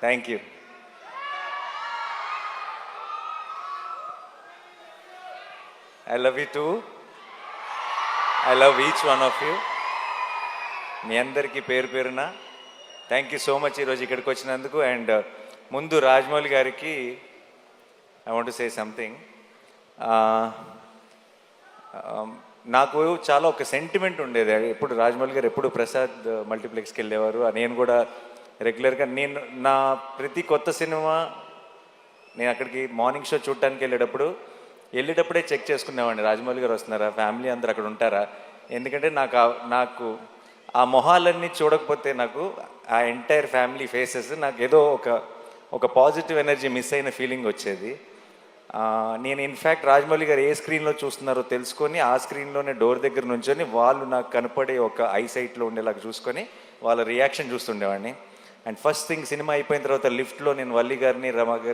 Thank you. I love you too. I love each one of you. మీ అందరికీ పేరు పేరున థ్యాంక్ యూ సో మచ్ ఈరోజు ఇక్కడికి వచ్చినందుకు. అండ్ ముందు రాజమౌళి గారికి I want to say something. నాకు చాలా ఒక సెంటిమెంట్ ఉండేది. ఎప్పుడు రాజమౌళి గారు ఎప్పుడు ప్రసాద్ మల్టీప్లెక్స్కి వెళ్ళేవారు. నేను కూడా రెగ్యులర్గా నా ప్రతి కొత్త సినిమా నేను అక్కడికి మార్నింగ్ షో చూడటానికి వెళ్ళేటప్పుడే చెక్ చేసుకునేవాడిని, రాజమౌళి గారు వస్తున్నారా, ఫ్యామిలీ అందరు అక్కడ ఉంటారా. ఎందుకంటే నాకు ఆ మొహాలన్నీ చూడకపోతే నాకు ఆ ఎంటైర్ ఫ్యామిలీ ఫేసెస్ నాకు ఏదో ఒక పాజిటివ్ ఎనర్జీ మిస్ అయిన ఫీలింగ్ వచ్చేది. నేను ఇన్ఫ్యాక్ట్ రాజమౌళి గారు ఏ స్క్రీన్లో చూస్తున్నారో తెలుసుకొని ఆ స్క్రీన్లోనే డోర్ దగ్గర నుంచొని వాళ్ళు నాకు కనపడే ఒక ఐసైట్లో ఉండేలాగా చూసుకొని వాళ్ళ రియాక్షన్ చూస్తుండేవాడిని. అండ్ ఫస్ట్ థింగ్ సినిమా అయిపోయిన తర్వాత లిఫ్ట్లో నేను వల్లి గారిని, రమ గారిని